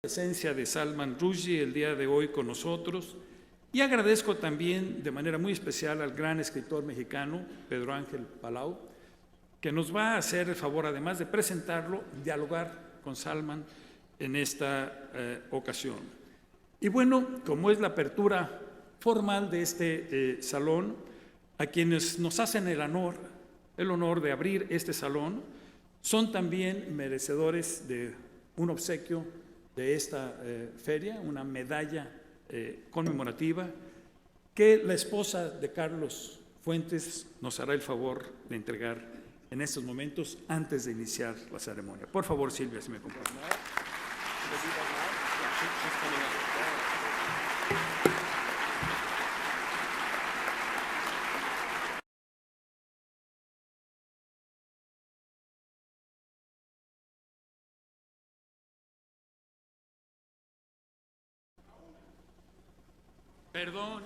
Presencia de Salman Rushdie el día de hoy con nosotros, y agradezco también de manera muy especial al gran escritor mexicano Pedro Ángel Palau, que nos va a hacer el favor, además de presentarlo, dialogar con Salman en esta ocasión. Y bueno, como es la apertura formal de este salón, a quienes nos hacen el honor de abrir este salón, son también merecedores de un obsequio de esta feria, una medalla conmemorativa que la esposa de Carlos Fuentes nos hará el favor de entregar en estos momentos antes de iniciar la ceremonia. Por favor, Silvia, si me acompaña. Perdón.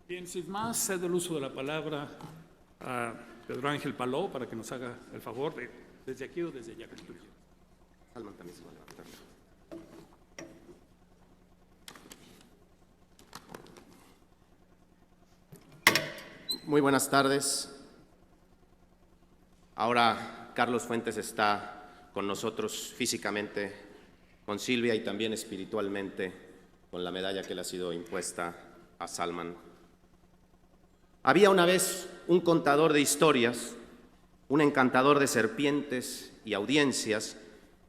Bien, sin más, cedo el uso de la palabra a Pedro Ángel Palau para que nos haga el favor de, desde aquí o desde allá. Salman también se va a levantar. Muy buenas tardes. Ahora Carlos Fuentes está con nosotros físicamente, con Silvia y también espiritualmente con la medalla que le ha sido impuesta a Salman. Había una vez un contador de historias, un encantador de serpientes y audiencias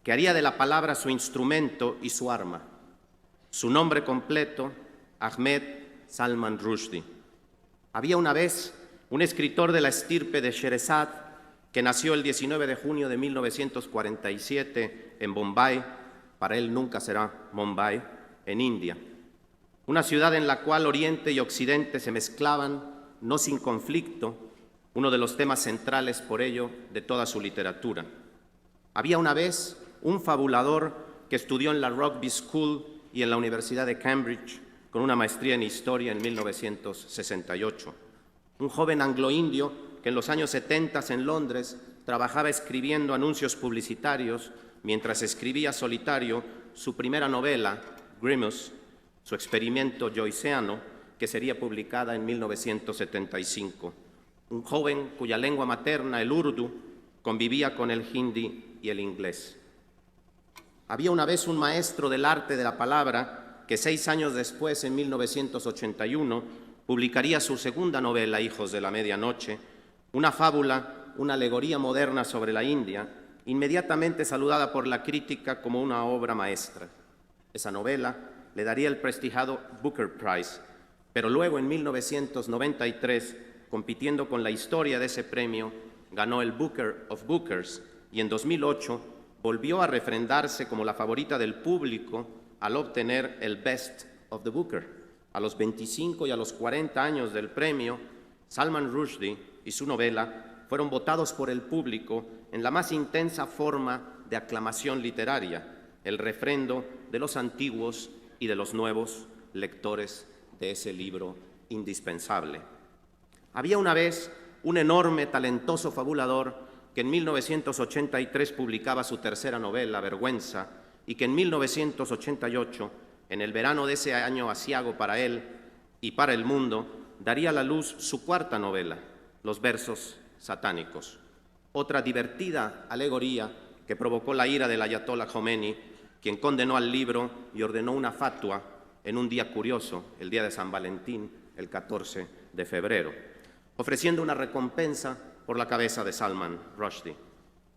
que haría de la palabra su instrumento y su arma. Su nombre completo, Ahmed Salman Rushdie. Había una vez un escritor de la estirpe de Sherazad que nació el 19 de junio de 1947 en Bombay, para él nunca será Mumbai, en India. Una ciudad en la cual Oriente y Occidente se mezclaban, no sin conflicto, uno de los temas centrales por ello de toda su literatura. Había una vez un fabulador que estudió en la Rugby School y en la Universidad de Cambridge con una maestría en Historia en 1968. Un joven anglo-indio que en los años 70 en Londres trabajaba escribiendo anuncios publicitarios mientras escribía solitario su primera novela, Grimus, su experimento joyceano, que sería publicada en 1975. Un joven cuya lengua materna, el urdu, convivía con el hindi y el inglés. Había una vez un maestro del arte de la palabra que 6 años después, en 1981, publicaría su segunda novela, Hijos de la Medianoche, una fábula, una alegoría moderna sobre la India, inmediatamente saludada por la crítica como una obra maestra. Esa novela le daría el prestigiado Booker Prize, pero luego en 1993, compitiendo con la historia de ese premio, ganó el Booker of Bookers y en 2008 volvió a refrendarse como la favorita del público al obtener el Best of the Booker. A los 25 y a los 40 años del premio, Salman Rushdie y su novela fueron votados por el público en la más intensa forma de aclamación literaria, el refrendo de los antiguos y de los nuevos lectores de ese libro indispensable. Había una vez un enorme, talentoso fabulador que que en 1983 publicaba su tercera novela, Vergüenza, y que en 1988, en el verano de ese año aciago para él y para el mundo, daría a la luz su cuarta novela, Los versos satánicos, otra divertida alegoría que provocó la ira del ayatolá Khomeini, quien condenó al libro y ordenó una fatua en un día curioso, el día de San Valentín, el 14 de febrero, ofreciendo una recompensa por la cabeza de Salman Rushdie.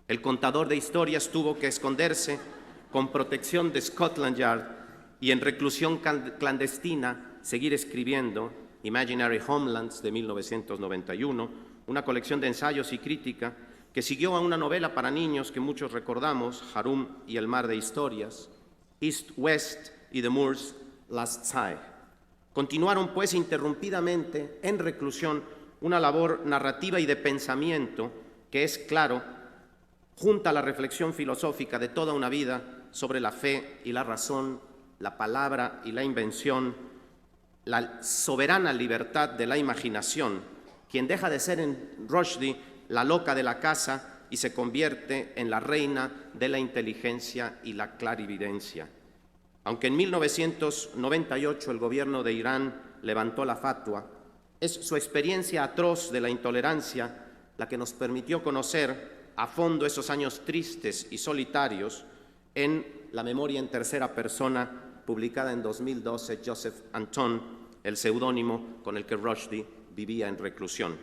El contador de historias tuvo que esconderse con protección de Scotland Yard y en reclusión clandestina seguir escribiendo Imaginary Homelands de 1991, una colección de ensayos y crítica que siguió a una novela para niños que muchos recordamos, Harum y el mar de historias, East West y The Moor's Last Sigh. Continuaron pues interrumpidamente en reclusión una labor narrativa y de pensamiento que es, claro, junta la reflexión filosófica de toda una vida sobre la fe y la razón, la palabra y la invención, la soberana libertad de la imaginación, quien deja de ser en Rushdie la loca de la casa y se convierte en la reina de la inteligencia y la clarividencia. Aunque en 1998 el gobierno de Irán levantó la fatua, es su experiencia atroz de la intolerancia la que nos permitió conocer a fondo esos años tristes y solitarios en La memoria en tercera persona, publicada en 2012, Joseph Anton, el seudónimo con el que Rushdie vivía en reclusión.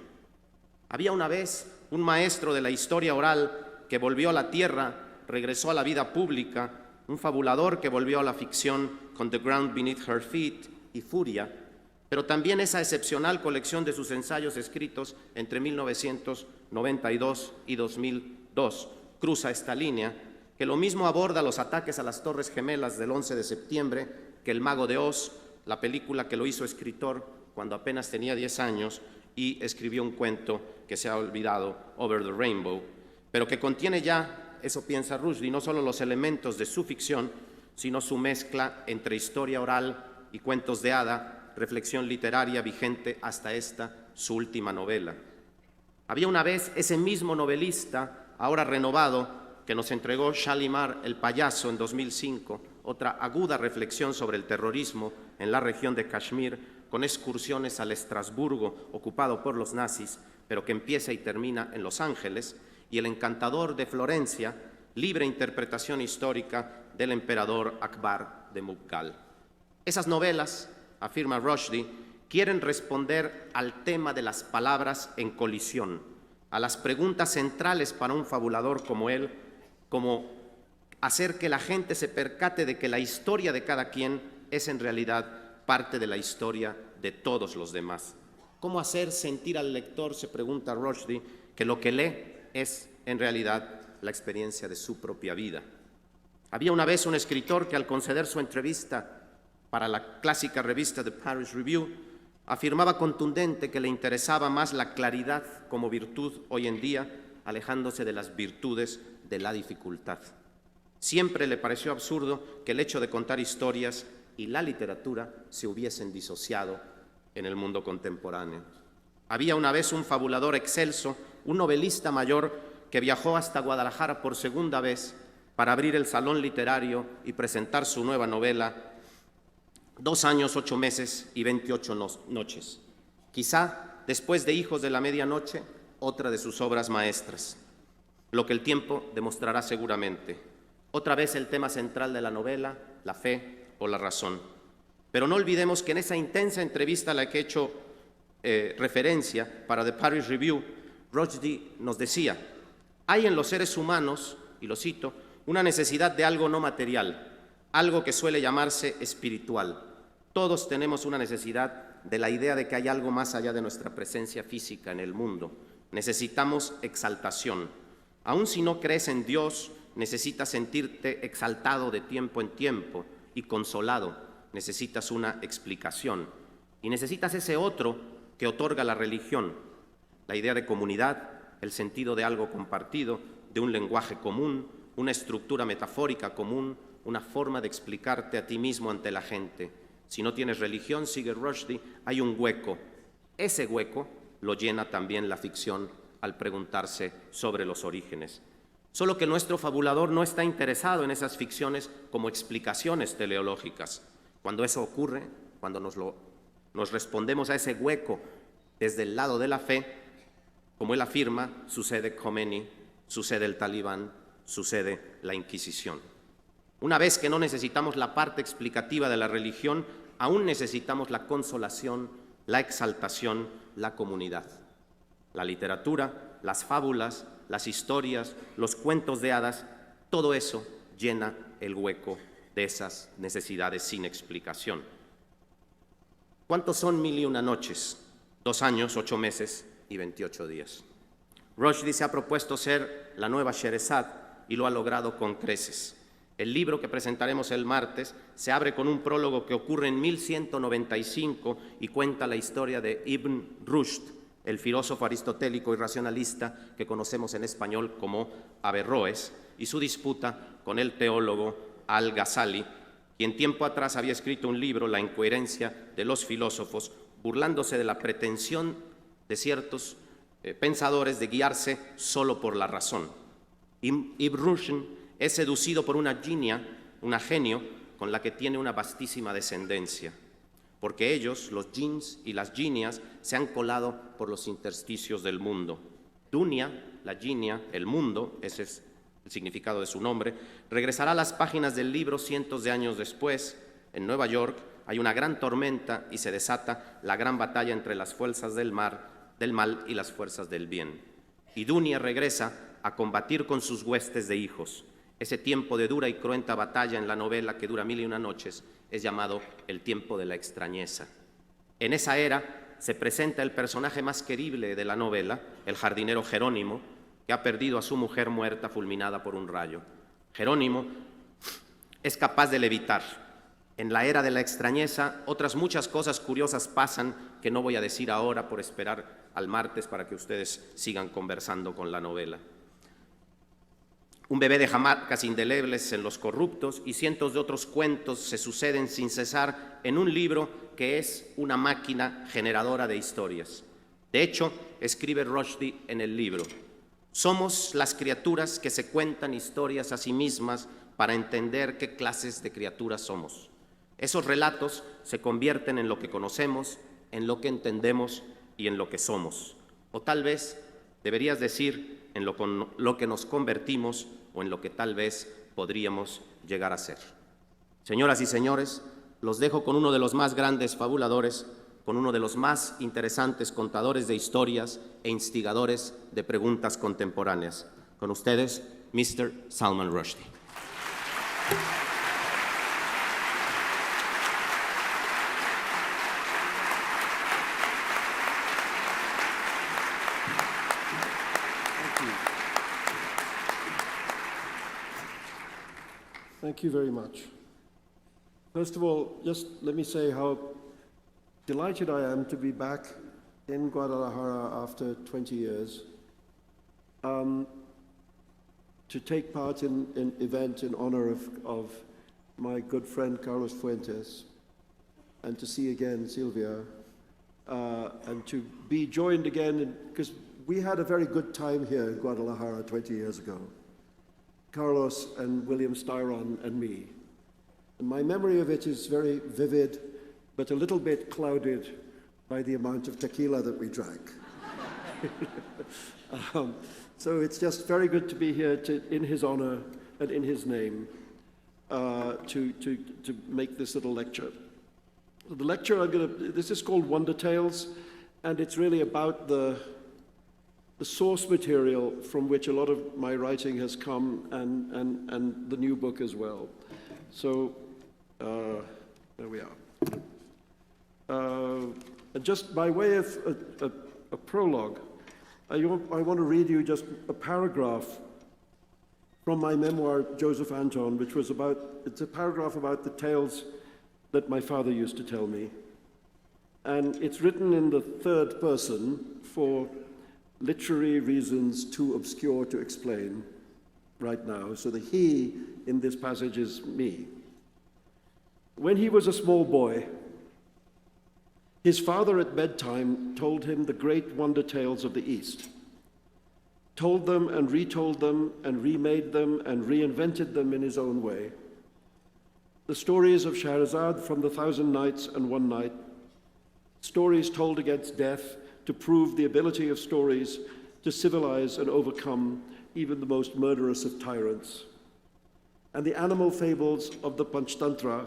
Había una vez un maestro de la historia oral que volvió a la tierra, regresó a la vida pública, un fabulador que volvió a la ficción con The Ground Beneath Her Feet y Furia, pero también esa excepcional colección de sus ensayos escritos entre 1992 y 2002 cruza esta línea, que lo mismo aborda los ataques a las Torres Gemelas del 11 de septiembre que El Mago de Oz, la película que lo hizo escritor cuando apenas tenía 10 años y escribió un cuento que se ha olvidado, Over the Rainbow, pero que contiene ya, eso piensa Rushdie, no solo los elementos de su ficción, sino su mezcla entre historia oral y cuentos de hada, reflexión literaria vigente hasta esta, su última novela. Había una vez ese mismo novelista, ahora renovado, que nos entregó Shalimar el payaso en 2005, otra aguda reflexión sobre el terrorismo en la región de Kashmir, con excursiones al Estrasburgo ocupado por los nazis, pero que empieza y termina en Los Ángeles, y El encantador de Florencia, libre interpretación histórica del emperador Akbar de Mughal. Esas novelas, afirma Rushdie, quieren responder al tema de las palabras en colisión, a las preguntas centrales para un fabulador como él, como hacer que la gente se percate de que la historia de cada quien es en realidad parte de la historia de todos los demás. ¿Cómo hacer sentir al lector, se pregunta Rushdie, que lo que lee es en realidad la experiencia de su propia vida? Había una vez un escritor que al conceder su entrevista para la clásica revista The Paris Review, afirmaba contundente que le interesaba más la claridad como virtud hoy en día, alejándose de las virtudes de la dificultad. Siempre le pareció absurdo que el hecho de contar historias y la literatura se hubiesen disociado en el mundo contemporáneo. Había una vez un fabulador excelso, un novelista mayor que viajó hasta Guadalajara por segunda vez para abrir el Salón Literario y presentar su nueva novela 2 años, 8 meses y 28 noches. Quizá, después de Hijos de la Medianoche, otra de sus obras maestras. Lo que el tiempo demostrará seguramente. Otra vez el tema central de la novela, la fe o la razón. Pero no olvidemos que en esa intensa entrevista a la que he hecho referencia para The Paris Review, Rushdie nos decía: hay en los seres humanos, y lo cito, una necesidad de algo no material, algo que suele llamarse espiritual. Todos tenemos una necesidad de la idea de que hay algo más allá de nuestra presencia física en el mundo. Necesitamos exaltación. Aun si no crees en Dios, necesitas sentirte exaltado de tiempo en tiempo y consolado. Necesitas una explicación. Y necesitas ese otro que otorga la religión, la idea de comunidad, el sentido de algo compartido, de un lenguaje común, una estructura metafórica común, una forma de explicarte a ti mismo ante la gente. Si no tienes religión, sigue Rushdie, hay un hueco. Ese hueco lo llena también la ficción al preguntarse sobre los orígenes. Solo que nuestro fabulador no está interesado en esas ficciones como explicaciones teleológicas. Cuando eso ocurre, cuando nos respondemos a ese hueco desde el lado de la fe, como él afirma, sucede Khomeini, sucede el Talibán, sucede la Inquisición. Una vez que no necesitamos la parte explicativa de la religión, aún necesitamos la consolación, la exaltación, la comunidad. La literatura, las fábulas, las historias, los cuentos de hadas, todo eso llena el hueco de esas necesidades sin explicación. ¿Cuántos son 1001 noches? 2 años, 8 meses y 28 días. Rushdie se ha propuesto ser la nueva Sherezad y lo ha logrado con creces. El libro que presentaremos el martes se abre con un prólogo que ocurre en 1195 y cuenta la historia de Ibn Rushd, el filósofo aristotélico y racionalista que conocemos en español como Averroes, y su disputa con el teólogo Al-Ghazali, quien tiempo atrás había escrito un libro, La incoherencia de los filósofos, burlándose de la pretensión de ciertos pensadores de guiarse solo por la razón. Ibn Rushd es seducido por una genio, con la que tiene una vastísima descendencia, porque ellos, los jinns y las genias, se han colado por los intersticios del mundo. Dunia, la genia, el mundo, ese es el significado de su nombre, regresará a las páginas del libro cientos de años después. En Nueva York hay una gran tormenta y se desata la gran batalla entre las fuerzas del mal y las fuerzas del bien. Y Dunia regresa a combatir con sus huestes de hijos. Ese tiempo de dura y cruenta batalla en la novela, que dura 1001 noches, es llamado el tiempo de la extrañeza. En esa era se presenta el personaje más querible de la novela, el jardinero Jerónimo, que ha perdido a su mujer muerta fulminada por un rayo. Jerónimo es capaz de levitar. En la era de la extrañeza, otras muchas cosas curiosas pasan que no voy a decir ahora por esperar al martes para que ustedes sigan conversando con la novela. Un bebé deja marcas indelebles en los corruptos y cientos de otros cuentos se suceden sin cesar en un libro que es una máquina generadora de historias. De hecho, escribe Rushdie en el libro: somos las criaturas que se cuentan historias a sí mismas para entender qué clases de criaturas somos. Esos relatos se convierten en lo que conocemos, en lo que entendemos y en lo que somos. O tal vez deberías decir en lo que nos convertimos o en lo que tal vez podríamos llegar a ser. Señoras y señores, los dejo con uno de los más grandes fabuladores, con uno de los más interesantes contadores de historias e instigadores de preguntas contemporáneas. Con ustedes, Mr. Salman Rushdie. Thank you very much. First of all, just let me say how delighted I am to be back in Guadalajara after 20 years, to take part in an event in honor of my good friend Carlos Fuentes, and to see again Silvia, and to be joined again, because we had a very good time here in Guadalajara 20 years ago. Carlos and William Styron and me. And my memory of it is very vivid, but a little bit clouded by the amount of tequila that we drank. So it's just very good to be here in his honor and in his name to make this little lecture. The lecture this is called Wonder Tales, and it's really about the source material from which a lot of my writing has come, and the new book as well. So there we are. And just by way of a prologue, I want to read you just a paragraph from my memoir, Joseph Anton, which was it's a paragraph about the tales that my father used to tell me. And it's written in the third person for literary reasons too obscure to explain right now. So the he in this passage is me. When he was a small boy, his father at bedtime told him the great wonder tales of the East. told them and retold them and remade them and reinvented them in his own way. The stories of Shahrazad from the Thousand Nights and One Night, stories told against death to prove the ability of stories to civilize and overcome even the most murderous of tyrants, and the animal fables of the Panchtantra,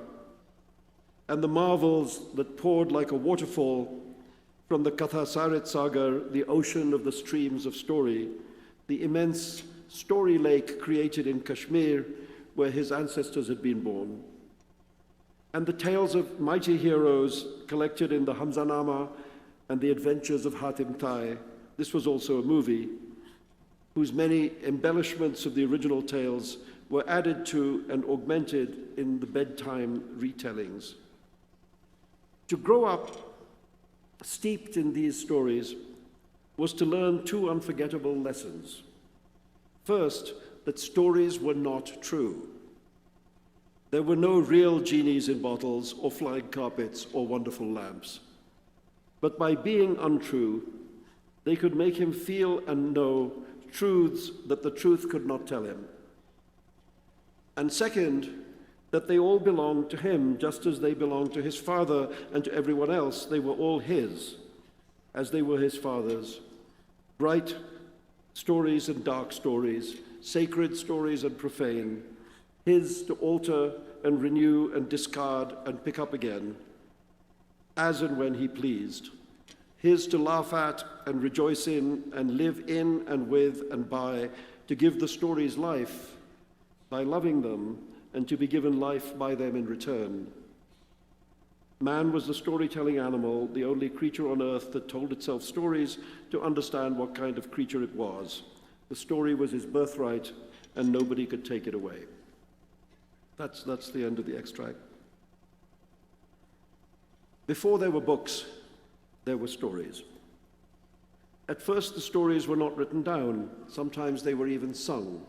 and the marvels that poured like a waterfall from the Kathasarit Sagar, the ocean of the streams of story, the immense story lake created in Kashmir where his ancestors had been born, and the tales of mighty heroes collected in the Hamzanama and the adventures of Hatim Tai. This was also a movie whose many embellishments of the original tales were added to and augmented in the bedtime retellings. To grow up steeped in these stories was to learn two unforgettable lessons. First, that stories were not true. There were no real genies in bottles or flying carpets or wonderful lamps. But by being untrue, they could make him feel and know truths that the truth could not tell him. And second, that they all belonged to him just as they belonged to his father and to everyone else. They were all his, as they were his father's. Bright stories and dark stories, sacred stories and profane, his to alter and renew and discard and pick up again, as and when he pleased. His to laugh at and rejoice in and live in and with and by, to give the stories life by loving them and to be given life by them in return. Man was the storytelling animal, the only creature on earth that told itself stories to understand what kind of creature it was. The story was his birthright and nobody could take it away. That's the end of the extract. Before there were books, there were stories. At first, the stories were not written down. Sometimes they were even sung.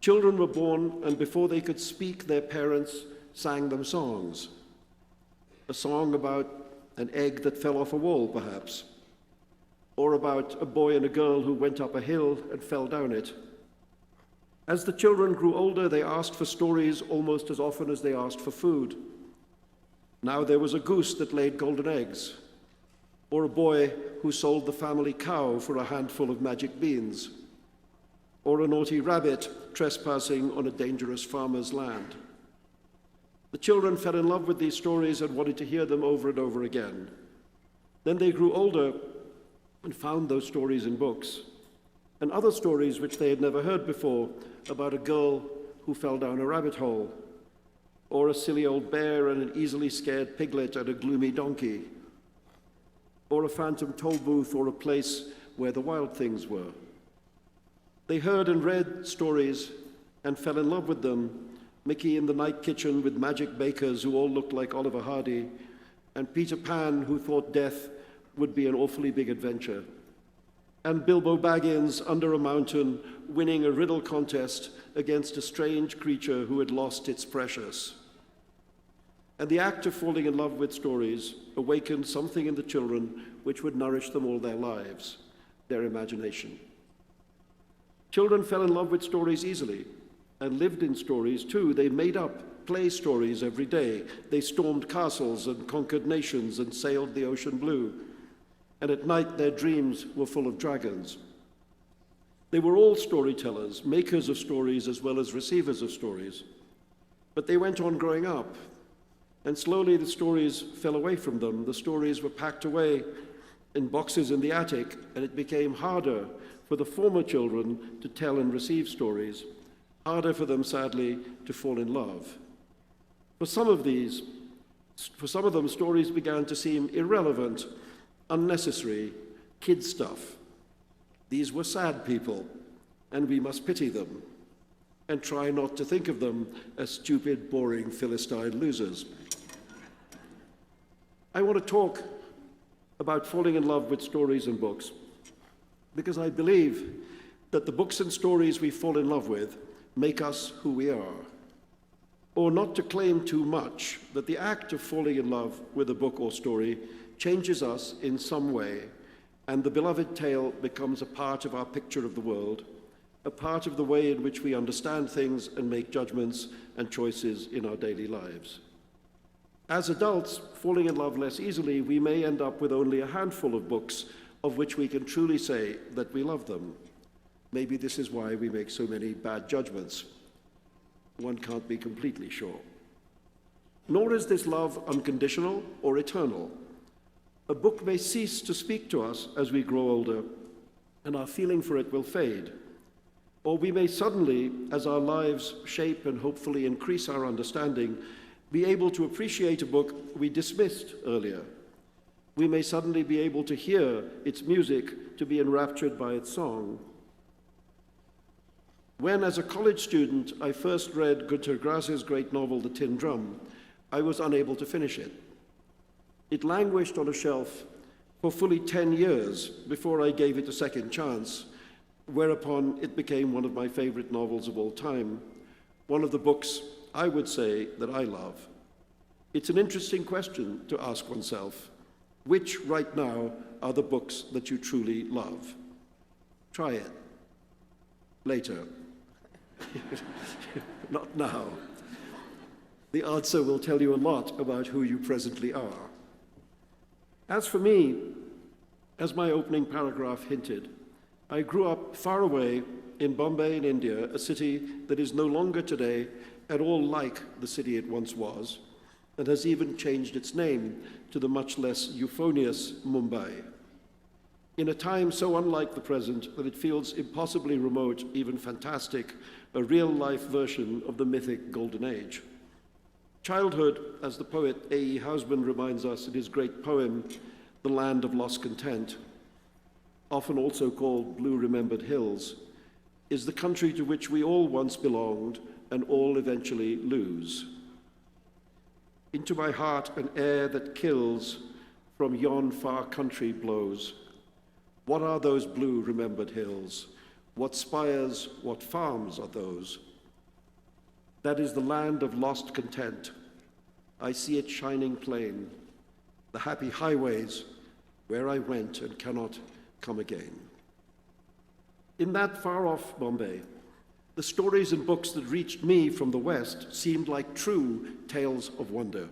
Children were born, and before they could speak, their parents sang them songs. A song about an egg that fell off a wall, perhaps, or about a boy and a girl who went up a hill and fell down it. As the children grew older, they asked for stories almost as often as they asked for food. Now there was a goose that laid golden eggs, or a boy who sold the family cow for a handful of magic beans, or a naughty rabbit trespassing on a dangerous farmer's land. The children fell in love with these stories and wanted to hear them over and over again. Then they grew older and found those stories in books, and other stories which they had never heard before, about a girl who fell down a rabbit hole, or a silly old bear and an easily scared piglet and a gloomy donkey, or a phantom toll booth, or a place where the wild things were. They heard and read stories and fell in love with them. Mickey in the Night Kitchen with magic bakers who all looked like Oliver Hardy, and Peter Pan who thought death would be an awfully big adventure, and Bilbo Baggins under a mountain winning a riddle contest against a strange creature who had lost its precious. And the act of falling in love with stories awakened something in the children which would nourish them all their lives, their imagination. Children fell in love with stories easily and lived in stories too. They made up play stories every day. They stormed castles and conquered nations and sailed the ocean blue. And at night their dreams were full of dragons. They were all storytellers, makers of stories as well as receivers of stories. But they went on growing up, and slowly the stories fell away from them. The stories were packed away in boxes in the attic, and it became harder for the former children to tell and receive stories, harder for them, sadly, to fall in love. For some of them, stories began to seem irrelevant, unnecessary, kid stuff. These were sad people, and we must pity them and try not to think of them as stupid, boring, Philistine losers. I want to talk about falling in love with stories and books because I believe that the books and stories we fall in love with make us who we are. Or not to claim too much, that the act of falling in love with a book or story changes us in some way and the beloved tale becomes a part of our picture of the world, a part of the way in which we understand things and make judgments and choices in our daily lives. As adults, falling in love less easily, we may end up with only a handful of books of which we can truly say that we love them. Maybe this is why we make so many bad judgments. One can't be completely sure. Nor is this love unconditional or eternal. A book may cease to speak to us as we grow older, and our feeling for it will fade. Or we may suddenly, as our lives shape and hopefully increase our understanding, be able to appreciate a book we dismissed earlier. We may suddenly be able to hear its music, to be enraptured by its song. When, as a college student, I first read Günter Grass's great novel, The Tin Drum, I was unable to finish it. It languished on a shelf for fully 10 years before I gave it a second chance, whereupon it became one of my favorite novels of all time, one of the books I would say that I love. It's an interesting question to ask oneself. Which right now are the books that you truly love? Try it. Later. Not now. The answer will tell you a lot about who you presently are. As for me, as my opening paragraph hinted, I grew up far away in Bombay in India, a city that is no longer today at all like the city it once was, and has even changed its name to the much less euphonious Mumbai. In a time so unlike the present that it feels impossibly remote, even fantastic, a real-life version of the mythic Golden Age. Childhood, as the poet A.E. Housman reminds us in his great poem, The Land of Lost Content, often also called Blue Remembered Hills, is the country to which we all once belonged and all eventually lose. Into my heart an air that kills from yon far country blows. What are those blue remembered hills? What spires, what farms are those? That is the land of lost content. I see it shining plain, the happy highways where I went and cannot come again. In that far-off Bombay, the stories and books that reached me from the West seemed like true tales of wonder.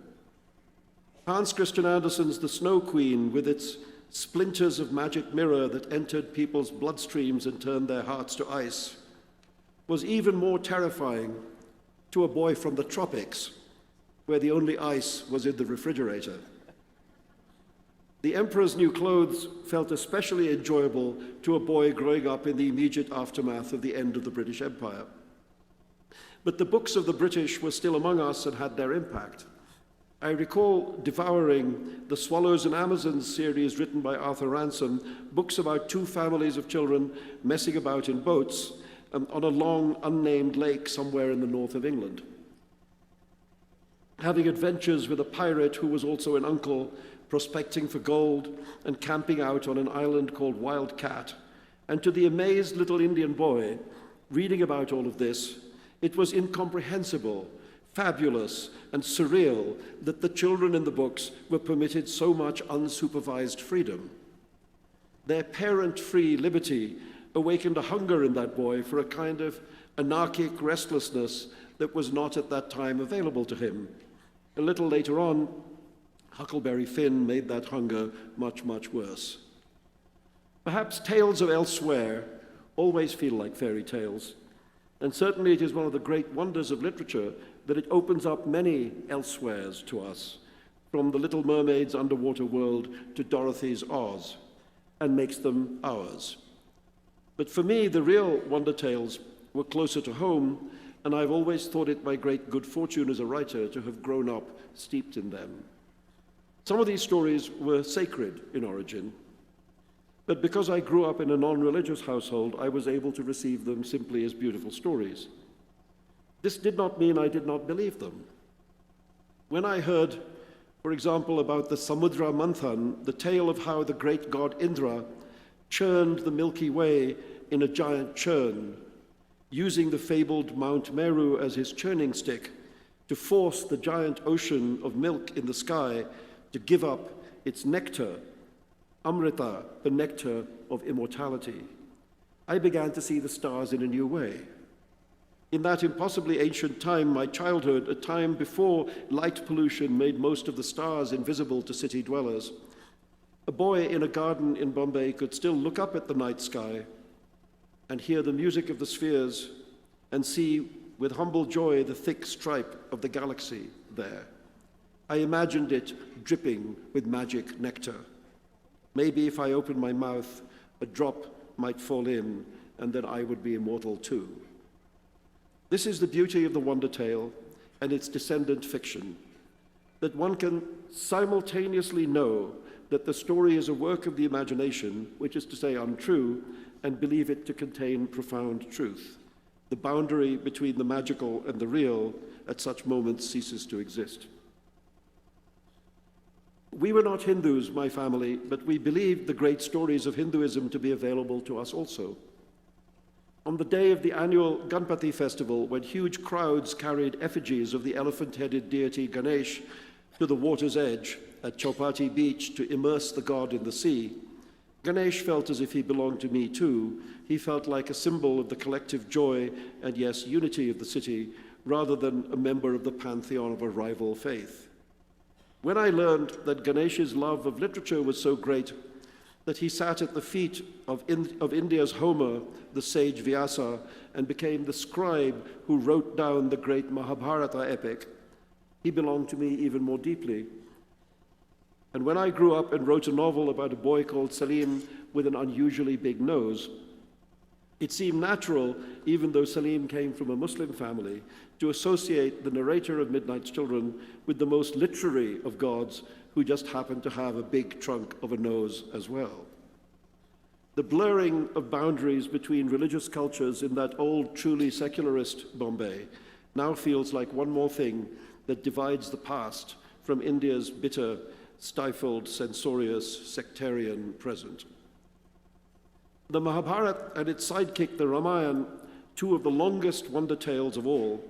Hans Christian Andersen's The Snow Queen, with its splinters of magic mirror that entered people's bloodstreams and turned their hearts to ice, was even more terrifying to a boy from the tropics, where the only ice was in the refrigerator. The Emperor's New Clothes felt especially enjoyable to a boy growing up in the immediate aftermath of the end of the British Empire. But the books of the British were still among us and had their impact. I recall devouring the Swallows and Amazons series written by Arthur Ransom, books about two families of children messing about in boats on a long, unnamed lake somewhere in the north of England. Having adventures with a pirate who was also an uncle, prospecting for gold and camping out on an island called Wild Cat. And to the amazed little Indian boy reading about all of this, it was incomprehensible, fabulous, and surreal that the children in the books were permitted so much unsupervised freedom. Their parent-free liberty awakened a hunger in that boy for a kind of anarchic restlessness that was not at that time available to him. A little later on, Huckleberry Finn made that hunger much, much worse. Perhaps tales of elsewhere always feel like fairy tales, and certainly it is one of the great wonders of literature that it opens up many elsewheres to us, from The Little Mermaid's underwater world to Dorothy's Oz, and makes them ours. But for me, the real wonder tales were closer to home, and I've always thought it my great good fortune as a writer to have grown up steeped in them. Some of these stories were sacred in origin, but because I grew up in a non-religious household, I was able to receive them simply as beautiful stories. This did not mean I did not believe them. When I heard, for example, about the Samudra Manthan, the tale of how the great god Indra churned the Milky Way in a giant churn, using the fabled Mount Meru as his churning stick to force the giant ocean of milk in the sky to give up its nectar, Amrita, the nectar of immortality, I began to see the stars in a new way. In that impossibly ancient time, my childhood, a time before light pollution made most of the stars invisible to city dwellers, a boy in a garden in Bombay could still look up at the night sky and hear the music of the spheres and see with humble joy the thick stripe of the galaxy there. I imagined it dripping with magic nectar. Maybe if I opened my mouth, a drop might fall in, and then I would be immortal too. This is the beauty of the wonder tale and its descendant fiction, that one can simultaneously know that the story is a work of the imagination, which is to say untrue, and believe it to contain profound truth. The boundary between the magical and the real at such moments ceases to exist. We were not Hindus, my family, but we believed the great stories of Hinduism to be available to us also. On the day of the annual Ganpati festival, when huge crowds carried effigies of the elephant-headed deity Ganesh to the water's edge at Chowpatty Beach to immerse the god in the sea, Ganesh felt as if he belonged to me too. He felt like a symbol of the collective joy and, yes, unity of the city, rather than a member of the pantheon of a rival faith. When I learned that Ganesh's love of literature was so great that he sat at the feet of India's Homer, the sage Vyasa, and became the scribe who wrote down the great Mahabharata epic, he belonged to me even more deeply. And when I grew up and wrote a novel about a boy called Salim with an unusually big nose, it seemed natural, even though Salim came from a Muslim family, to associate the narrator of Midnight's Children with the most literary of gods who just happened to have a big trunk of a nose as well. The blurring of boundaries between religious cultures in that old, truly secularist Bombay now feels like one more thing that divides the past from India's bitter, stifled, censorious, sectarian present. The Mahabharata and its sidekick, the Ramayana, two of the longest wonder tales of all,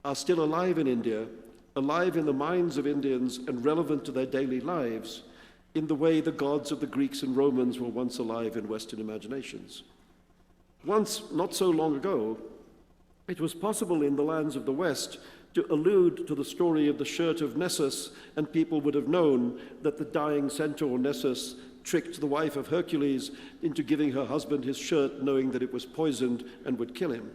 are still alive in India, alive in the minds of Indians and relevant to their daily lives in the way the gods of the Greeks and Romans were once alive in Western imaginations. Once, not so long ago, it was possible in the lands of the West to allude to the story of the shirt of Nessus, and people would have known that the dying centaur Nessus tricked the wife of Hercules into giving her husband his shirt, knowing that it was poisoned and would kill him.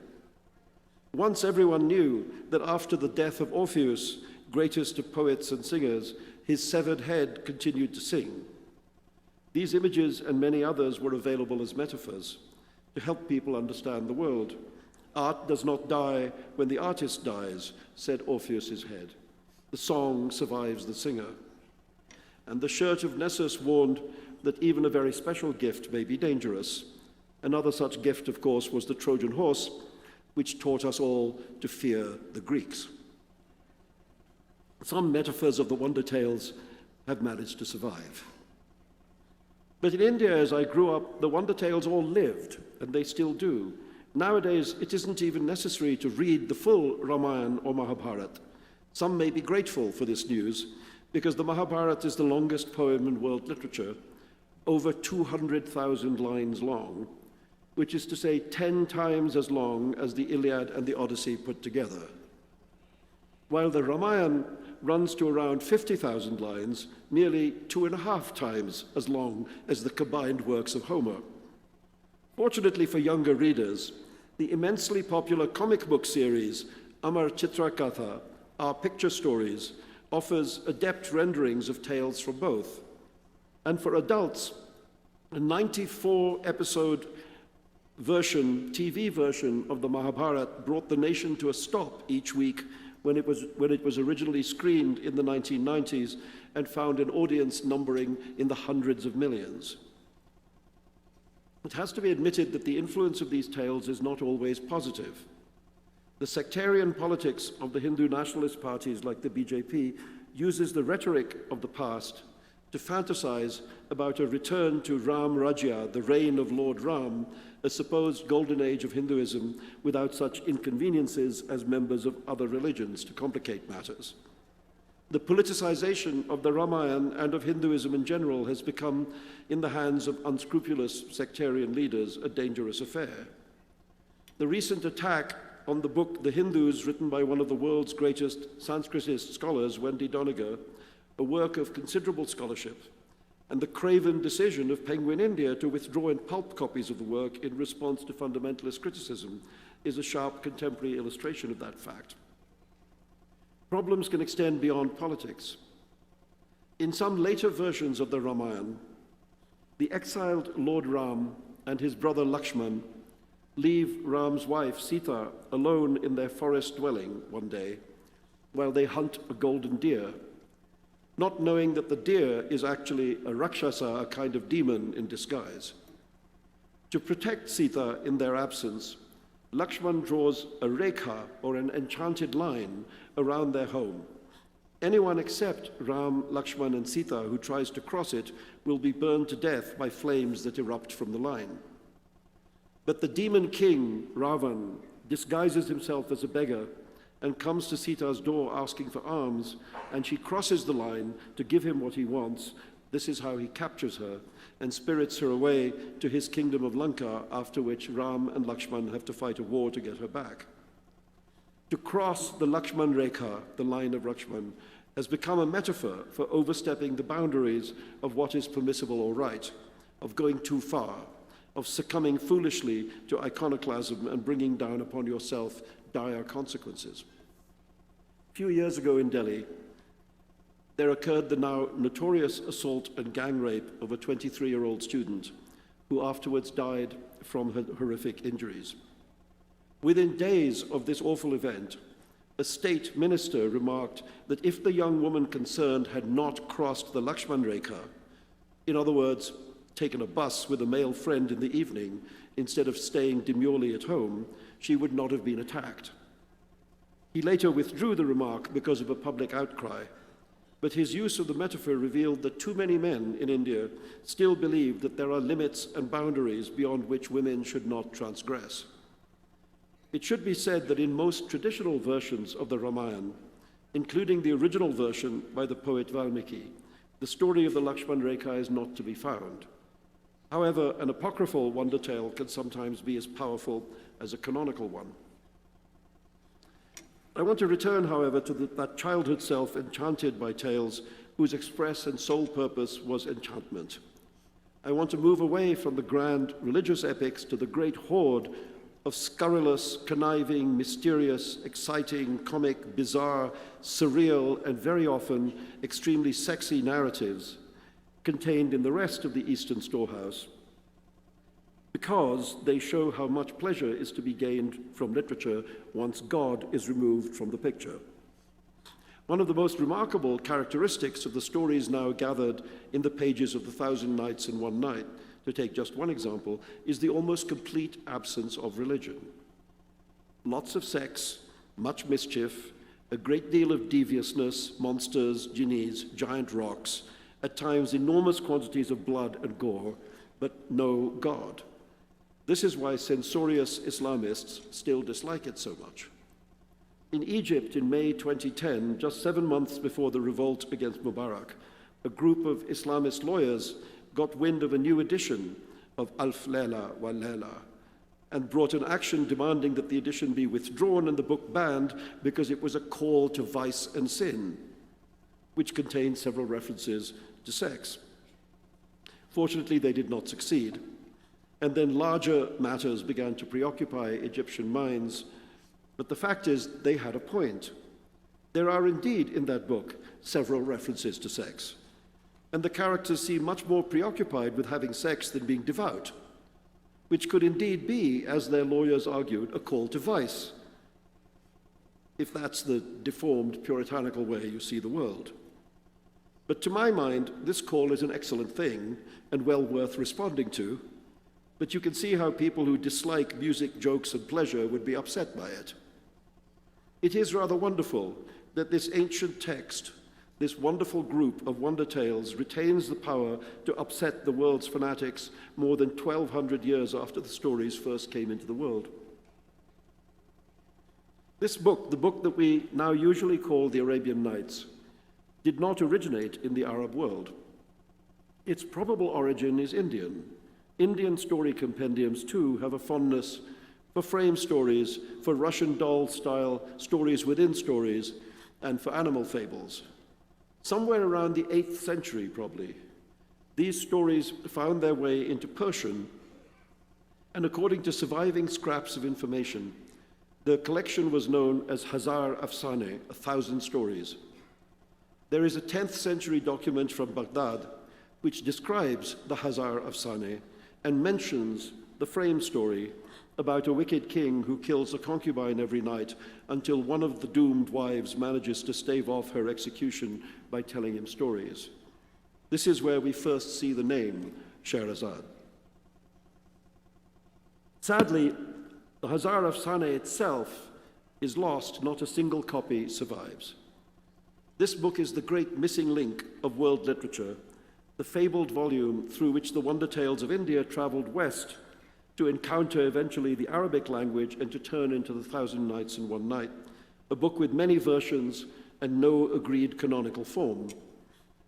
Once everyone knew that after the death of Orpheus, greatest of poets and singers, his severed head continued to sing. These images and many others were available as metaphors to help people understand the world. Art does not die when the artist dies, said Orpheus's head. The song survives the singer. And the shirt of Nessus warned that even a very special gift may be dangerous. Another such gift, of course, was the Trojan horse, which taught us all to fear the Greeks. Some metaphors of the wonder tales have managed to survive. But in India, as I grew up, the wonder tales all lived, and they still do. Nowadays, it isn't even necessary to read the full Ramayana or Mahabharata. Some may be grateful for this news, because the Mahabharata is the longest poem in world literature, over 200,000 lines long, which is to say 10 times as long as the Iliad and the Odyssey put together. While the Ramayana runs to around 50,000 lines, nearly 2.5 times as long as the combined works of Homer. Fortunately for younger readers, the immensely popular comic book series, Amar Chitra Katha, Our Picture Stories, offers adept renderings of tales from both. And for adults, a 94-episode TV version of the Mahabharata brought the nation to a stop each week when it was originally screened in the 1990s and found an audience numbering in the hundreds of millions. It has to be admitted that the influence of these tales is not always positive. The sectarian politics of the Hindu nationalist parties like the BJP uses the rhetoric of the past to fantasize about a return to Ram Rajya, the reign of Lord Ram, a supposed golden age of Hinduism without such inconveniences as members of other religions to complicate matters. The politicization of the Ramayana and of Hinduism in general has become, in the hands of unscrupulous sectarian leaders, a dangerous affair. The recent attack on the book The Hindus, written by one of the world's greatest Sanskritist scholars, Wendy Doniger, a work of considerable scholarship, and the craven decision of Penguin India to withdraw in pulp copies of the work in response to fundamentalist criticism, is a sharp contemporary illustration of that fact. Problems can extend beyond politics. In some later versions of the Ramayana, the exiled Lord Ram and his brother Lakshman leave Ram's wife Sita alone in their forest dwelling one day while they hunt a golden deer, not knowing that the deer is actually a Rakshasa, a kind of demon in disguise. To protect Sita in their absence, Lakshman draws a rekha, or an enchanted line, around their home. Anyone except Ram, Lakshman, and Sita who tries to cross it will be burned to death by flames that erupt from the line. But the demon king, Ravan, disguises himself as a beggar and comes to Sita's door asking for alms, and she crosses the line to give him what he wants. This is how he captures her and spirits her away to his kingdom of Lanka, after which Ram and Lakshman have to fight a war to get her back. To cross the Lakshman Rekha, the line of Lakshman, has become a metaphor for overstepping the boundaries of what is permissible or right, of going too far, of succumbing foolishly to iconoclasm and bringing down upon yourself dire consequences. A few years ago in Delhi, there occurred the now notorious assault and gang rape of a 23-year-old student who afterwards died from her horrific injuries. Within days of this awful event, a state minister remarked that if the young woman concerned had not crossed the Lakshman Rekha, in other words, taken a bus with a male friend in the evening instead of staying demurely at home, she would not have been attacked. He later withdrew the remark because of a public outcry, but his use of the metaphor revealed that too many men in India still believe that there are limits and boundaries beyond which women should not transgress. It should be said that in most traditional versions of the Ramayana, including the original version by the poet Valmiki, the story of the Lakshman Rekha is not to be found. However, an apocryphal wonder tale can sometimes be as powerful as a canonical one. I want to return, however, to that childhood self enchanted by tales whose express and sole purpose was enchantment. I want to move away from the grand religious epics to the great horde of scurrilous, conniving, mysterious, exciting, comic, bizarre, surreal, and very often extremely sexy narratives contained in the rest of the Eastern storehouse, because they show how much pleasure is to be gained from literature once God is removed from the picture. One of the most remarkable characteristics of the stories now gathered in the pages of The Thousand Nights and One Night, to take just one example, is the almost complete absence of religion. Lots of sex, much mischief, a great deal of deviousness, monsters, genies, giant rocks, at times enormous quantities of blood and gore, but no God. This is why censorious Islamists still dislike it so much. In Egypt in May 2010, just 7 months before the revolt against Mubarak, a group of Islamist lawyers got wind of a new edition of Alf Layla wa Layla and brought an action demanding that the edition be withdrawn and the book banned because it was a call to vice and sin, which contained several references to sex. Fortunately, they did not succeed. And then larger matters began to preoccupy Egyptian minds. But the fact is, they had a point. There are indeed in that book several references to sex. And the characters seem much more preoccupied with having sex than being devout, which could indeed be, as their lawyers argued, a call to vice, if that's the deformed, puritanical way you see the world. But to my mind, this call is an excellent thing and well worth responding to, but you can see how people who dislike music, jokes, and pleasure would be upset by it. It is rather wonderful that this ancient text, this wonderful group of wonder tales, retains the power to upset the world's fanatics more than 1,200 years after the stories first came into the world. This book, the book that we now usually call the Arabian Nights, did not originate in the Arab world. Its probable origin is Indian. Indian story compendiums, too, have a fondness for frame stories, for Russian doll-style stories within stories, and for animal fables. Somewhere around the 8th century, probably, these stories found their way into Persian, and according to surviving scraps of information, the collection was known as Hazar Afsane, 1,000 stories. There is a 10th century document from Baghdad which describes the Hazar Afsane and mentions the frame story about a wicked king who kills a concubine every night until one of the doomed wives manages to stave off her execution by telling him stories. This is where we first see the name Scheherazade. Sadly, the Hazar Afsane itself is lost, not a single copy survives. This book is the great missing link of world literature, the fabled volume through which the wonder tales of India traveled west to encounter eventually the Arabic language and to turn into the 1,000 Nights and One Night, a book with many versions and no agreed canonical form,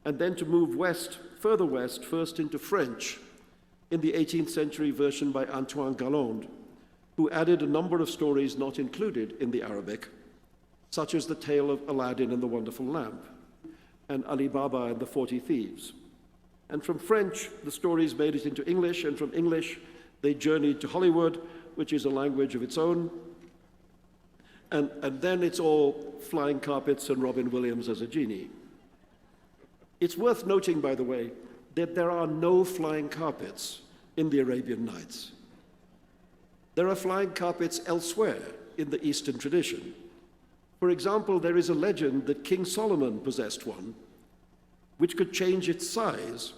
and then to move west, further west, first into French in the 18th century version by Antoine Galland, who added a number of stories not included in the Arabic, such as the tale of Aladdin and the Wonderful Lamp, and Ali Baba and the 40 Thieves. And from French, the stories made it into English, and from English, they journeyed to Hollywood, which is a language of its own. And then it's all flying carpets and Robin Williams as a genie. It's worth noting, by the way, that there are no flying carpets in the Arabian Nights. There are flying carpets elsewhere in the Eastern tradition. For example, there is a legend that King Solomon possessed one, which could change its size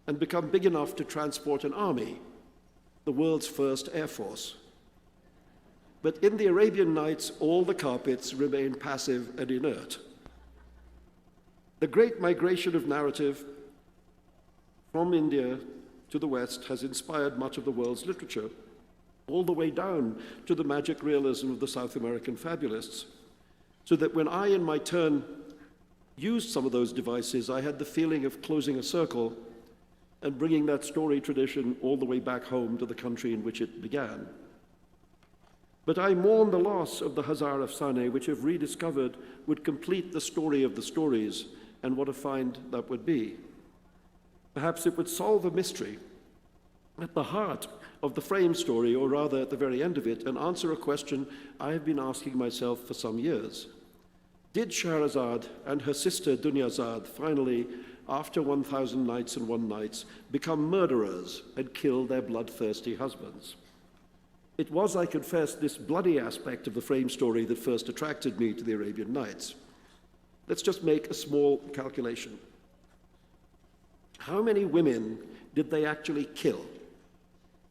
and become big enough to transport an army, the world's first air force. But in the Arabian Nights, all the carpets remain passive and inert. The great migration of narrative from India to the West has inspired much of the world's literature, all the way down to the magic realism of the South American fabulists, so that when I, in my turn, used some of those devices, I had the feeling of closing a circle and bringing that story tradition all the way back home to the country in which it began. But I mourn the loss of the Hazar Afsane, which, if rediscovered, would complete the story of the stories, and what a find that would be. Perhaps it would solve a mystery at the heart of the frame story, or rather at the very end of it, and answer a question I have been asking myself for some years. Did Scheherazade and her sister Dunyazad finally, after 1,000 Nights and One Nights, become murderers and kill their bloodthirsty husbands? It was, I confess, this bloody aspect of the frame story that first attracted me to the Arabian Nights. Let's just make a small calculation. How many women did they actually kill?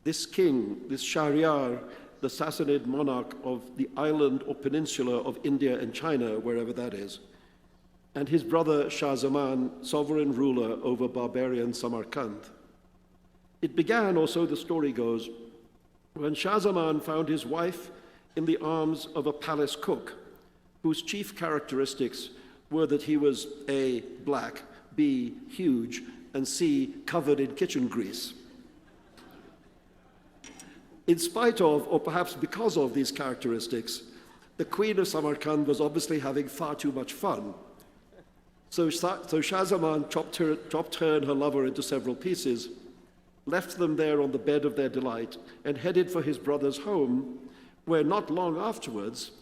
This king, this Shahryar, the Sassanid monarch of the island or peninsula of India and China, wherever that is, and his brother Shah Zaman, sovereign ruler over barbarian Samarkand. It began, or so the story goes, when Shah Zaman found his wife in the arms of a palace cook, whose chief characteristics were that he was A, black, B, huge, and C, covered in kitchen grease. In spite of, or perhaps because of these characteristics, the Queen of Samarkand was obviously having far too much fun. So Shah Zaman chopped her and her lover into several pieces, left them there on the bed of their delight, and headed for his brother's home, where not long afterwards,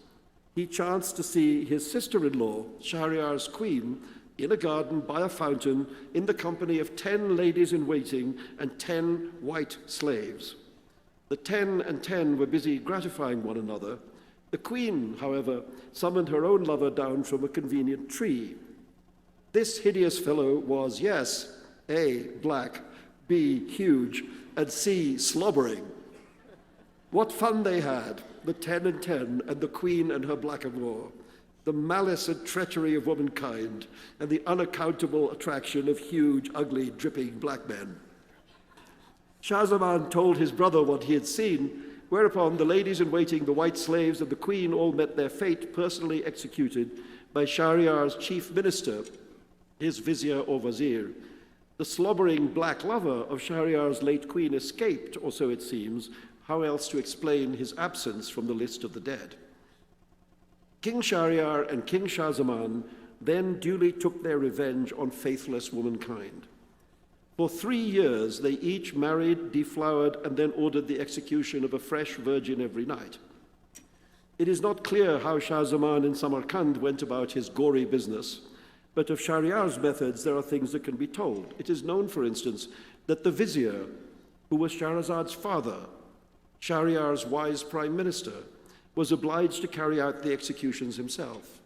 he chanced to see his sister-in-law, Shahryar's queen, in a garden by a fountain in the company of 10 ladies-in-waiting and 10 white slaves. The 10 and 10 were busy gratifying one another. The queen, however, summoned her own lover down from a convenient tree. This hideous fellow was, yes, A, black, B, huge, and C, slobbering. What fun they had, the 10 and 10 and the queen and her blackamoor, the malice and treachery of womankind, and the unaccountable attraction of huge, ugly, dripping black men. Shah Zaman told his brother what he had seen, whereupon the ladies-in-waiting, the white slaves, and the queen all met their fate, personally executed by Shahryar's chief minister, his vizier or wazir. The slobbering black lover of Shahryar's late queen escaped, or so it seems. How else to explain his absence from the list of the dead? King Shahryar and King Shah Zaman then duly took their revenge on faithless womankind. For 3 years, they each married, deflowered, and then ordered the execution of a fresh virgin every night. It is not clear how Shah Zaman in Samarkand went about his gory business, but of Shahryar's methods, there are things that can be told. It is known, for instance, that the vizier, who was Shahrazad's father, Shahryar's wise prime minister, was obliged to carry out the executions himself.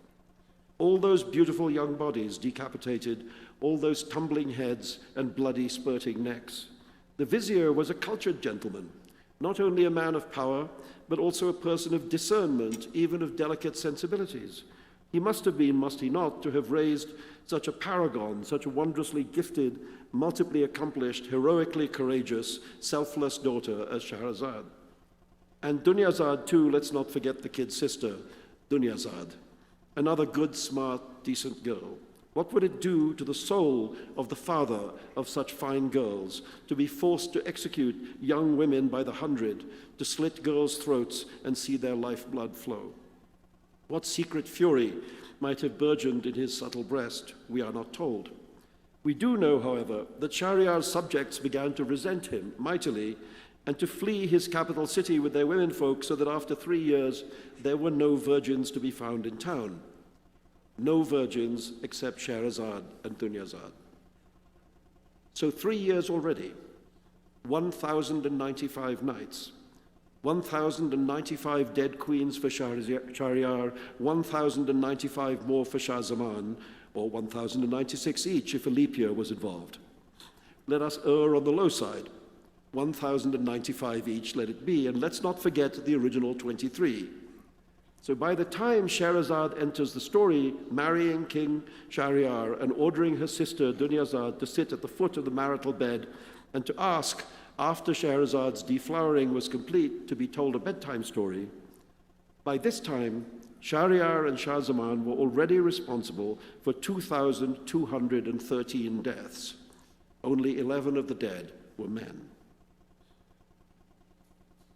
All those beautiful young bodies decapitated, all those tumbling heads and bloody spurting necks. The vizier was a cultured gentleman, not only a man of power, but also a person of discernment, even of delicate sensibilities. He must have been, must he not, to have raised such a paragon, such a wondrously gifted, multiply accomplished, heroically courageous, selfless daughter as Shahrazad. And Dunyazad, too, let's not forget the kid's sister, Dunyazad, another good, smart, decent girl. What would it do to the soul of the father of such fine girls to be forced to execute young women by the hundred, to slit girls' throats and see their lifeblood flow? What secret fury might have burgeoned in his subtle breast, we are not told. We do know, however, that Shahryar's subjects began to resent him mightily and to flee his capital city with their womenfolk, so that after 3 years there were no virgins to be found in town. No virgins except Shahrazad and Dunyazad. So 3 years already, 1,095 nights, 1,095 dead queens for Shahryar, 1,095 more for Shah Zaman, or 1,096 each if a leap year was involved. Let us err on the low side. 1,095 each, let it be, and let's not forget the original 23. So by the time Shahrazad enters the story, marrying King Shahryar and ordering her sister Dunyazad to sit at the foot of the marital bed and to ask, after Shahrazad's deflowering was complete, to be told a bedtime story, by this time, Shahryar and Shah Zaman were already responsible for 2,213 deaths. Only 11 of the dead were men.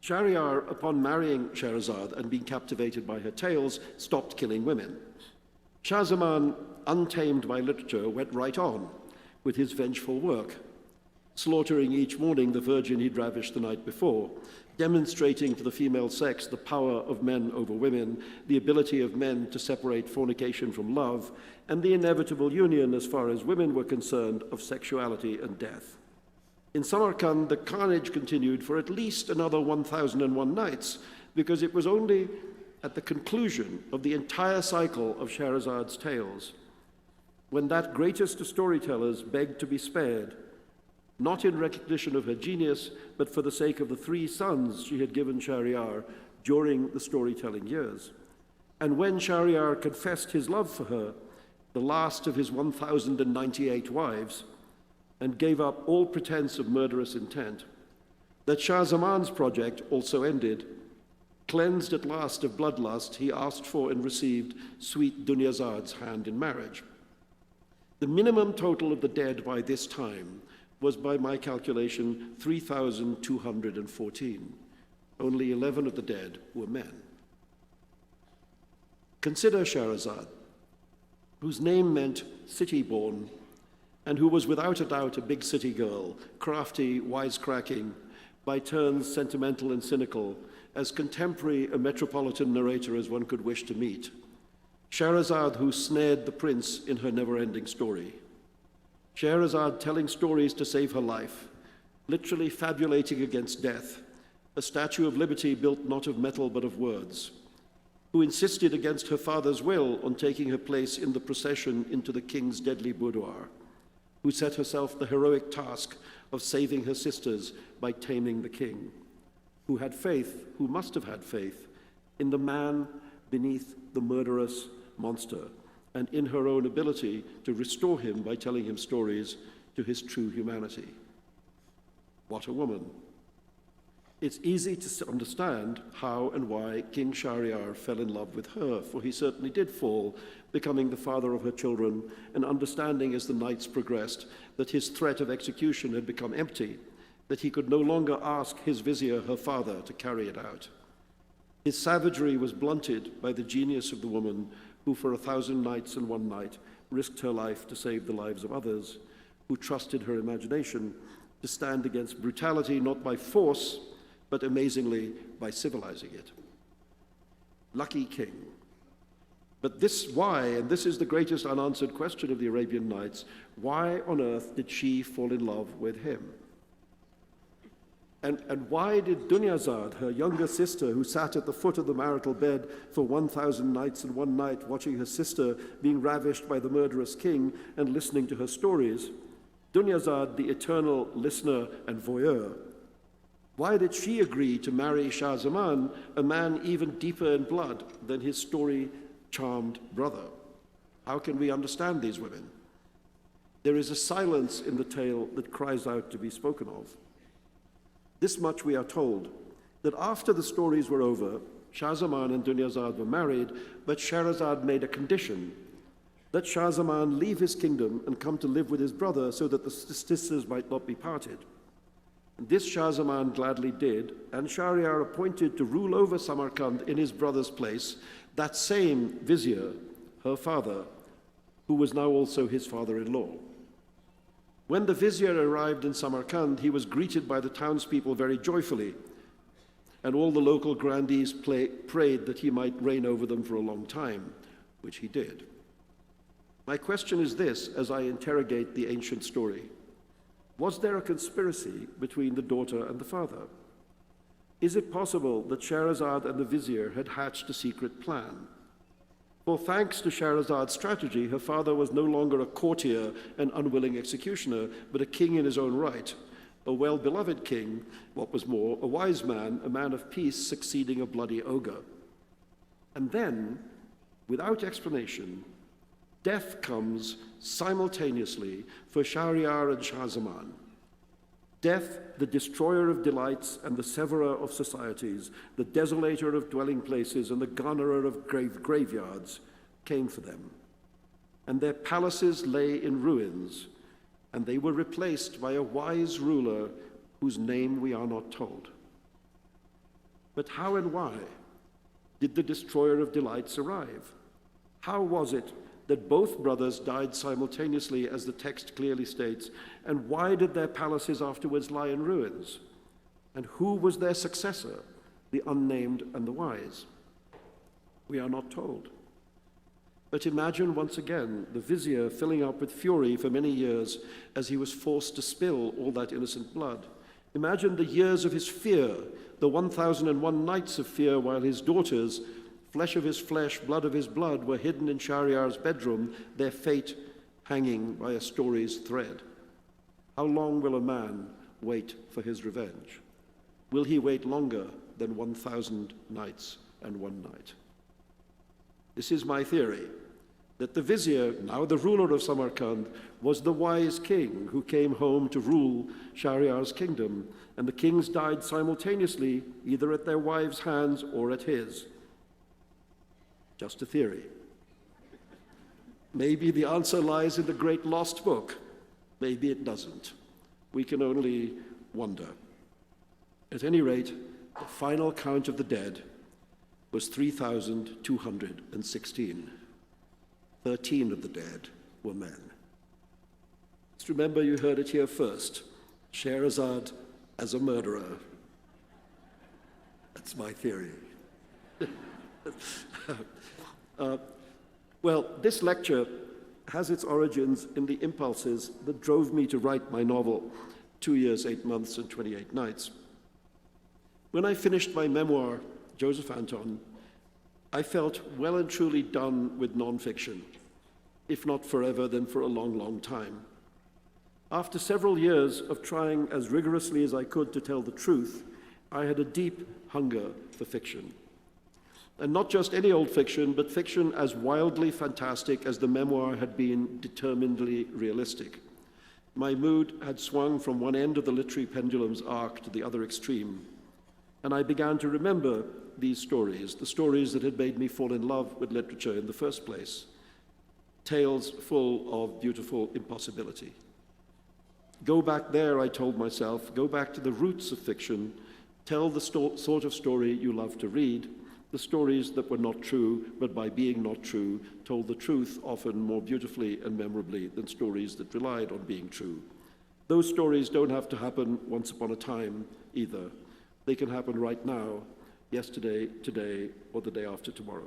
Shahryar, upon marrying Shahrazad and being captivated by her tales, stopped killing women. Shah Zaman, untamed by literature, went right on with his vengeful work, slaughtering each morning the virgin he'd ravished the night before, demonstrating to the female sex the power of men over women, the ability of men to separate fornication from love, and the inevitable union, as far as women were concerned, of sexuality and death. In Samarkand, the carnage continued for at least another 1,001 nights, because it was only at the conclusion of the entire cycle of Shahrazad's tales, when that greatest of storytellers begged to be spared, not in recognition of her genius, but for the sake of the 3 sons she had given Shahryar during the storytelling years. And when Shahryar confessed his love for her, the last of his 1,098 wives, and gave up all pretense of murderous intent, that Shah Zaman's project also ended. Cleansed at last of bloodlust, he asked for and received sweet Dunyazad's hand in marriage. The minimum total of the dead by this time was, by my calculation, 3,214. Only 11 of the dead were men. Consider Shahrazad, whose name meant city-born, and who was without a doubt a big city girl, crafty, wisecracking, by turns sentimental and cynical, as contemporary a metropolitan narrator as one could wish to meet. Shahrazad, who snared the prince in her never-ending story. Shahrazad telling stories to save her life, literally fabulating against death, a statue of liberty built not of metal but of words, who insisted against her father's will on taking her place in the procession into the king's deadly boudoir, who set herself the heroic task of saving her sisters by taming the king, who had faith, who must have had faith, in the man beneath the murderous monster, and in her own ability to restore him by telling him stories to his true humanity. What a woman. It's easy to understand how and why King Shahryar fell in love with her, for he certainly did fall, becoming the father of her children, and understanding as the nights progressed that his threat of execution had become empty, that he could no longer ask his vizier, her father, to carry it out. His savagery was blunted by the genius of the woman who for 1,000 nights and one night risked her life to save the lives of others, who trusted her imagination to stand against brutality not by force, but amazingly by civilizing it. Lucky king. But why, and this is the greatest unanswered question of the Arabian Nights, why on earth did she fall in love with him? And why did Dunyazad, her younger sister, who sat at the foot of the marital bed for 1,000 nights and one night, watching her sister being ravished by the murderous king and listening to her stories, Dunyazad, the eternal listener and voyeur, why did she agree to marry Shah Zaman, a man even deeper in blood than his story-charmed brother? How can we understand these women? There is a silence in the tale that cries out to be spoken of. This much we are told, that after the stories were over, Shah Zaman and Dunyazad were married, but Shahrazad made a condition that Shah Zaman leave his kingdom and come to live with his brother so that the sisters might not be parted. And this Shah Zaman gladly did, and Shahryar appointed to rule over Samarkand in his brother's place that same vizier, her father, who was now also his father-in-law. When the vizier arrived in Samarkand, he was greeted by the townspeople very joyfully, and all the local grandees prayed that he might reign over them for a long time, which he did. My question is this, as I interrogate the ancient story. Was there a conspiracy between the daughter and the father? Is it possible that Shahrazad and the vizier had hatched a secret plan? For thanks to Shahrazad's strategy, her father was no longer a courtier and unwilling executioner, but a king in his own right, a well-beloved king, what was more, a wise man, a man of peace succeeding a bloody ogre. And then, without explanation, death comes simultaneously for Shahryar and Shah Zaman. Death, the destroyer of delights and the severer of societies, the desolator of dwelling places and the garnerer of graveyards, came for them. And their palaces lay in ruins, and they were replaced by a wise ruler whose name we are not told. But how and why did the destroyer of delights arrive? How was it that both brothers died simultaneously, as the text clearly states, and why did their palaces afterwards lie in ruins? And who was their successor, the unnamed and the wise? We are not told. But imagine once again the vizier filling up with fury for many years as he was forced to spill all that innocent blood. Imagine the years of his fear, the 1,001 nights of fear, while his daughters, flesh of his flesh, blood of his blood, were hidden in Shahryar's bedroom, their fate hanging by a story's thread. How long will a man wait for his revenge? Will he wait longer than 1,000 nights and one night? This is my theory, that the vizier, now the ruler of Samarkand, was the wise king who came home to rule Shahryar's kingdom, and the kings died simultaneously, either at their wives' hands or at his. Just a theory. Maybe the answer lies in the great lost book. Maybe it doesn't. We can only wonder. At any rate, the final count of the dead was 3,216. 13 of the dead were men. Just remember, you heard it here first. Shahrazad as a murderer. That's my theory. Well, this lecture has its origins in the impulses that drove me to write my novel, 2 years, 8 months, and 28 nights. When I finished my memoir, Joseph Anton, I felt well and truly done with nonfiction, if not forever, then for a long, long time. After several years of trying as rigorously as I could to tell the truth, I had a deep hunger for fiction. And not just any old fiction, but fiction as wildly fantastic as the memoir had been determinedly realistic. My mood had swung from one end of the literary pendulum's arc to the other extreme. and I began to remember these stories, the stories that had made me fall in love with literature in the first place, tales full of beautiful impossibility. Go back there, I told myself, go back to the roots of fiction, tell the sort of story you love to read, the stories that were not true, but by being not true, told the truth often more beautifully and memorably than stories that relied on being true. Those stories don't have to happen once upon a time either. They can happen right now, yesterday, today, or the day after tomorrow.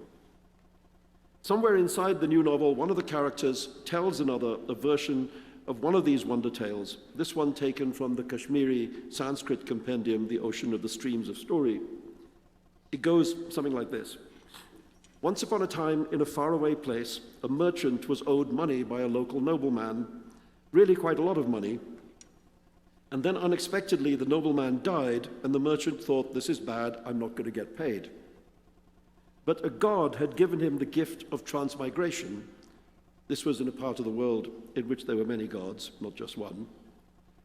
Somewhere inside the new novel, one of the characters tells another a version of one of these wonder tales, this one taken from the Kashmiri Sanskrit compendium, The Ocean of the Streams of Story. It goes something like this. Once upon a time, in a faraway place, a merchant was owed money by a local nobleman, really quite a lot of money, and then unexpectedly the nobleman died, and the merchant thought, this is bad, I'm not going to get paid. But a god had given him the gift of transmigration. This was in a part of the world in which there were many gods, not just one.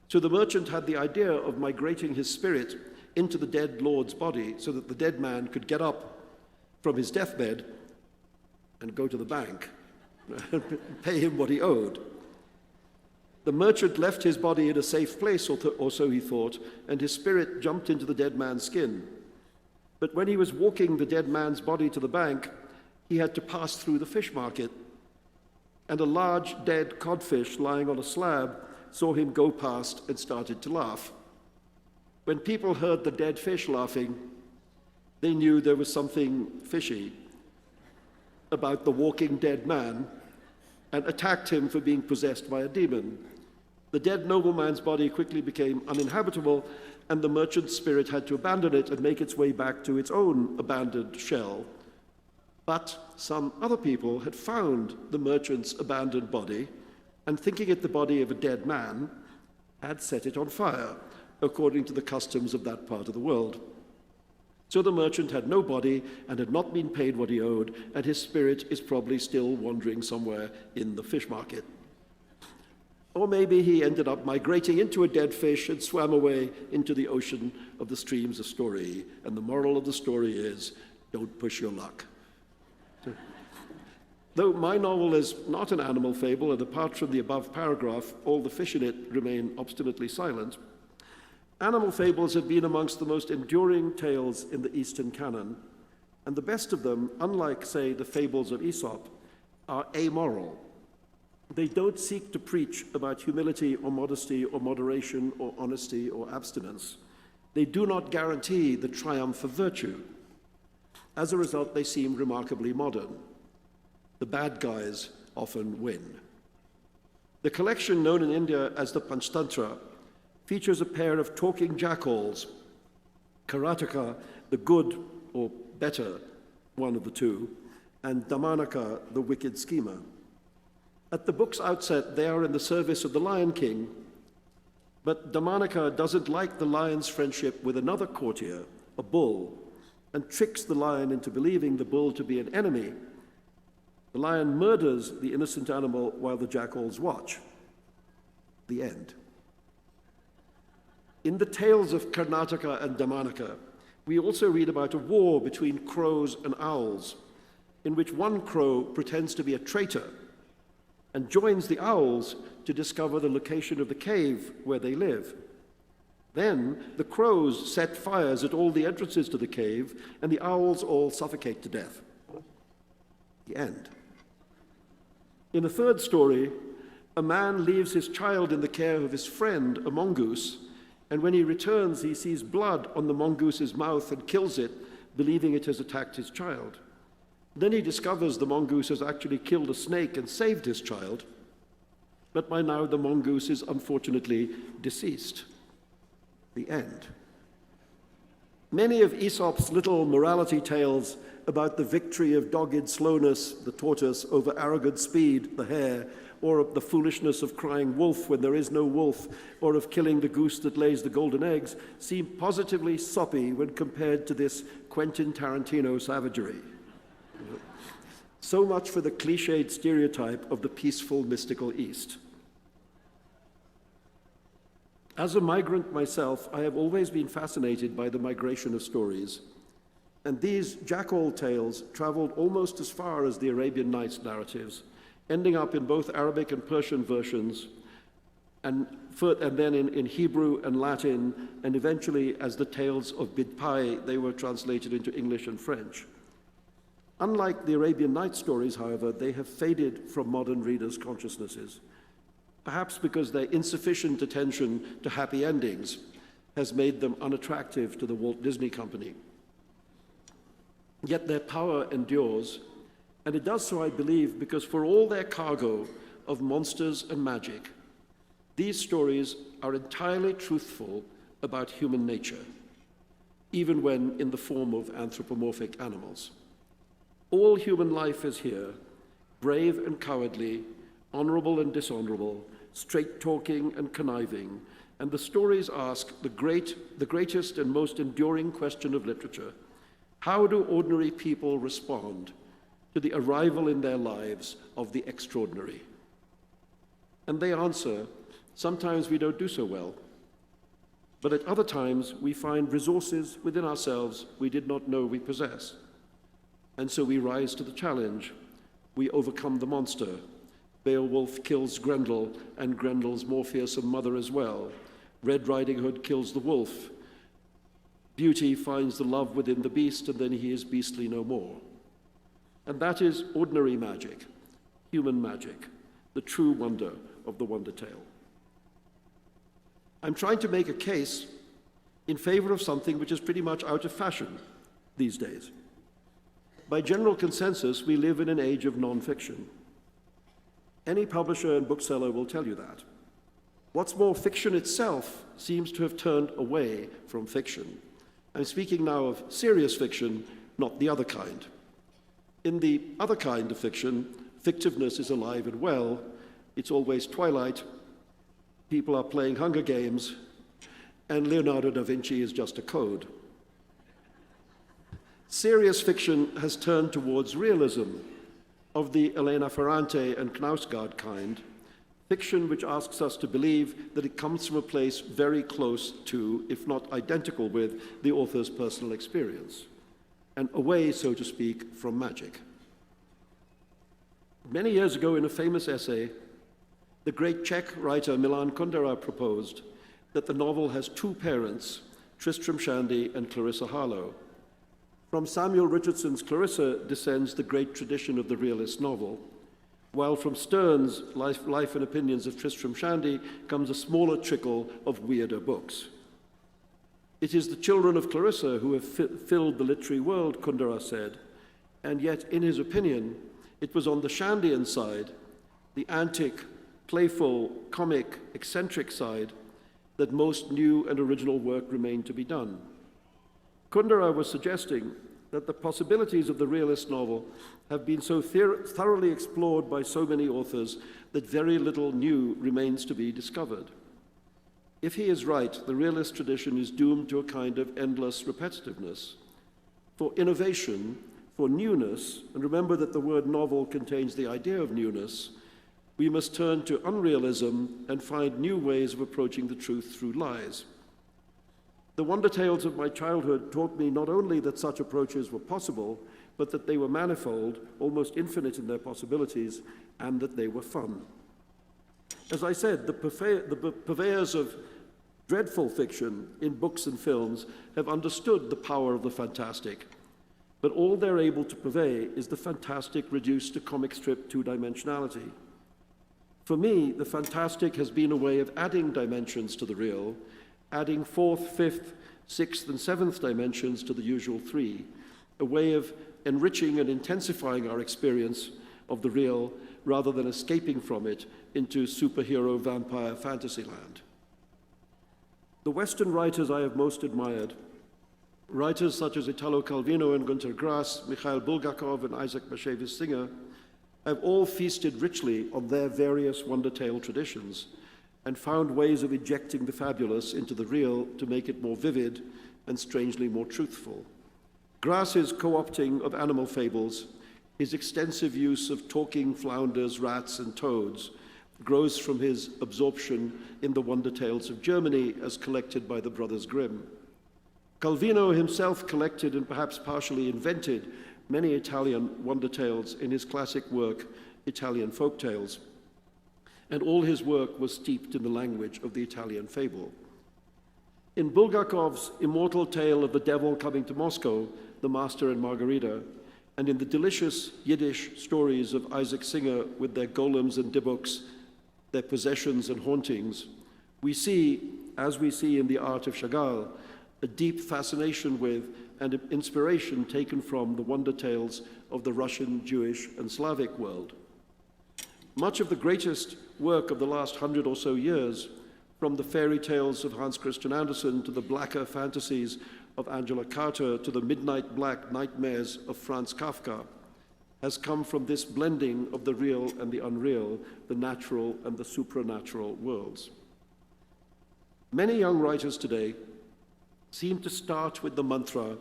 So the merchant had the idea of migrating his spirit into the dead lord's body so that the dead man could get up from his deathbed and go to the bank and pay him what he owed. The merchant left his body in a safe place, or so he thought, and his spirit jumped into the dead man's skin. But when he was walking the dead man's body to the bank, he had to pass through the fish market, and a large dead codfish lying on a slab saw him go past and started to laugh. When people heard the dead fish laughing, they knew there was something fishy about the walking dead man and attacked him for being possessed by a demon. The dead nobleman's body quickly became uninhabitable, and the merchant's spirit had to abandon it and make its way back to its own abandoned shell. But some other people had found the merchant's abandoned body, and thinking it the body of a dead man, had set it on fire, according to the customs of that part of the world. So the merchant had no body and had not been paid what he owed, and his spirit is probably still wandering somewhere in the fish market. Or maybe he ended up migrating into a dead fish and swam away into the ocean of the streams of story. And the moral of the story is, don't push your luck. Though my novel is not an animal fable, and apart from the above paragraph, all the fish in it remain obstinately silent, animal fables have been amongst the most enduring tales in the Eastern canon, and the best of them, unlike, say, the fables of Aesop, are amoral. They don't seek to preach about humility or modesty or moderation or honesty or abstinence. They do not guarantee the triumph of virtue. As a result, they seem remarkably modern. The bad guys often win. The collection known in India as the Panchtantra features a pair of talking jackals, Karataka, the good or better one of the two, and Damanaka, the wicked schemer. At the book's outset, they are in the service of the Lion King, but Damanaka doesn't like the lion's friendship with another courtier, a bull, and tricks the lion into believing the bull to be an enemy. The lion murders the innocent animal while the jackals watch. The end. In the tales of Karnataka and Damanaka, we also read about a war between crows and owls, in which one crow pretends to be a traitor and joins the owls to discover the location of the cave where they live. Then the crows set fires at all the entrances to the cave, and the owls all suffocate to death. The end. In a third story, a man leaves his child in the care of his friend, a mongoose, and when he returns, he sees blood on the mongoose's mouth and kills it, believing it has attacked his child. Then he discovers the mongoose has actually killed a snake and saved his child, but by now the mongoose is unfortunately deceased. The end. Many of Aesop's little morality tales about the victory of dogged slowness, the tortoise, over arrogant speed, the hare, or of the foolishness of crying wolf when there is no wolf, or of killing the goose that lays the golden eggs, seem positively soppy when compared to this Quentin Tarantino savagery. So much for the cliched stereotype of the peaceful, mystical East. As a migrant myself, I have always been fascinated by the migration of stories, and these jackal tales traveled almost as far as the Arabian Nights narratives, ending up in both Arabic and Persian versions, and then in Hebrew and Latin, and eventually as the tales of Bidpai, they were translated into English and French. Unlike the Arabian Nights stories, however, they have faded from modern readers' consciousnesses, perhaps because their insufficient attention to happy endings has made them unattractive to the Walt Disney Company. Yet their power endures, and it does so, I believe, because for all their cargo of monsters and magic, these stories are entirely truthful about human nature, even when in the form of anthropomorphic animals. All human life is here, brave and cowardly, honorable and dishonorable, straight-talking and conniving, and the stories ask the greatest and most enduring question of literature: how do ordinary people respond to the arrival in their lives of the extraordinary? And they answer, sometimes we don't do so well, but at other times we find resources within ourselves we did not know we possess. And so we rise to the challenge, we overcome the monster. Beowulf kills Grendel, and Grendel's more fearsome mother as well. Red Riding Hood kills the wolf. Beauty finds the love within the beast, and then he is beastly no more. And that is ordinary magic, human magic, the true wonder of the wonder tale. I'm trying to make a case in favor of something which is pretty much out of fashion these days. By general consensus, we live in an age of nonfiction. Any publisher and bookseller will tell you that. What's more, fiction itself seems to have turned away from fiction. I'm speaking now of serious fiction, not the other kind. In the other kind of fiction, fictiveness is alive and well. It's always twilight, people are playing Hunger Games, and Leonardo da Vinci is just a code. Serious fiction has turned towards realism, of the Elena Ferrante and Knausgaard kind, fiction which asks us to believe that it comes from a place very close to, if not identical with, the author's personal experience, and away, so to speak, from magic. Many years ago, in a famous essay, the great Czech writer Milan Kundera proposed that the novel has two parents, Tristram Shandy and Clarissa Harlowe. From Samuel Richardson's Clarissa descends the great tradition of the realist novel, while from Sterne's Life and Opinions of Tristram Shandy comes a smaller trickle of weirder books. It is the children of Clarissa who have filled the literary world, Kundera said, and yet, in his opinion, it was on the Shandian side, the antic, playful, comic, eccentric side, that most new and original work remained to be done. Kundera was suggesting that the possibilities of the realist novel have been so thoroughly explored by so many authors that very little new remains to be discovered. If he is right, the realist tradition is doomed to a kind of endless repetitiveness. For innovation, for newness, and remember that the word novel contains the idea of newness, we must turn to unrealism and find new ways of approaching the truth through lies. The wonder tales of my childhood taught me not only that such approaches were possible, but that they were manifold, almost infinite in their possibilities, and that they were fun. As I said, the purveyors of dreadful fiction in books and films have understood the power of the fantastic, but all they're able to purvey is the fantastic reduced to comic strip two-dimensionality. For me, the fantastic has been a way of adding dimensions to the real, adding fourth, fifth, sixth, and seventh dimensions to the usual three, a way of enriching and intensifying our experience of the real rather than escaping from it into superhero vampire fantasyland. The Western writers I have most admired, writers such as Italo Calvino and Günter Grass, Mikhail Bulgakov and Isaac Bashevis Singer, have all feasted richly on their various wonder tale traditions and found ways of injecting the fabulous into the real to make it more vivid and strangely more truthful. Grass's co-opting of animal fables, his extensive use of talking flounders, rats, and toads grows from his absorption in the wonder tales of Germany as collected by the Brothers Grimm. Calvino himself collected and perhaps partially invented many Italian wonder tales in his classic work, Italian Folk Tales, and all his work was steeped in the language of the Italian fable. In Bulgakov's immortal tale of the devil coming to Moscow, The Master and Margarita, and in the delicious Yiddish stories of Isaac Singer with their golems and dibbuks, their possessions and hauntings, we see, as we see in the art of Chagall, a deep fascination with and inspiration taken from the wonder tales of the Russian, Jewish, and Slavic world. Much of the greatest work of the last 100 or so years, from the fairy tales of Hans Christian Andersen to the blacker fantasies of Angela Carter to the midnight black nightmares of Franz Kafka, has come from this blending of the real and the unreal, the natural and the supernatural worlds. Many young writers today seem to start with the mantra,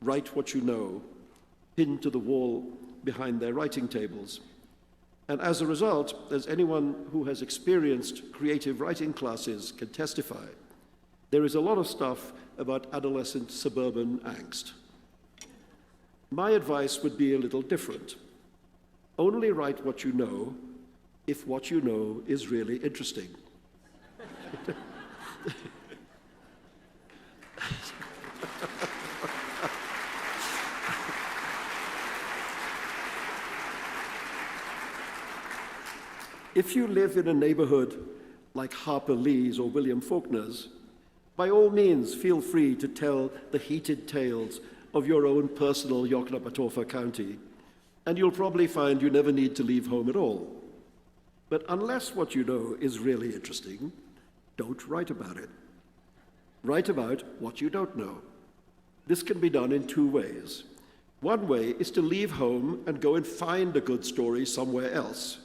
write what you know, pinned to the wall behind their writing tables. And as a result, as anyone who has experienced creative writing classes can testify, there is a lot of stuff about adolescent suburban angst. My advice would be a little different. Only write what you know if what you know is really interesting. If you live in a neighborhood like Harper Lee's or William Faulkner's, by all means feel free to tell the heated tales of your own personal Yoknapatawpha County, and you'll probably find you never need to leave home at all. But unless what you know is really interesting, don't write about it. Write about what you don't know. This can be done in two ways. One way is to leave home and go and find a good story somewhere else.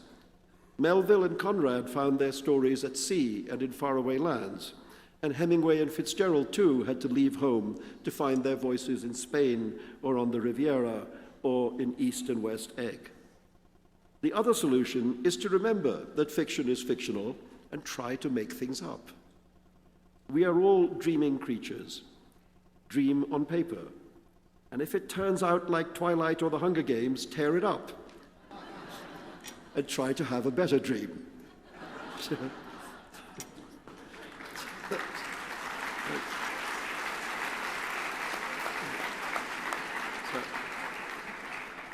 Melville and Conrad found their stories at sea and in faraway lands, and Hemingway and Fitzgerald, too, had to leave home to find their voices in Spain or on the Riviera or in East and West Egg. The other solution is to remember that fiction is fictional and try to make things up. We are all dreaming creatures. Dream on paper. And if it turns out like Twilight or the Hunger Games, tear it up and try to have a better dream.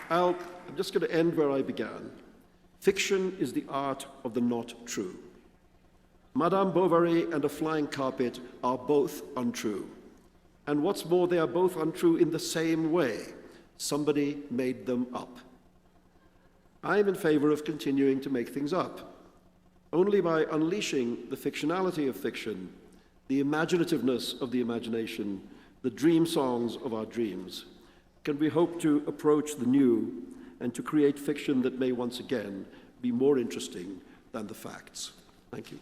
I'm just going to end where I began. Fiction is the art of the not true. Madame Bovary and A Flying Carpet are both untrue. And what's more, they are both untrue in the same way. Somebody made them up. I am in favor of continuing to make things up. Only by unleashing the fictionality of fiction, the imaginativeness of the imagination, the dream songs of our dreams, can we hope to approach the new and to create fiction that may once again be more interesting than the facts. Thank you.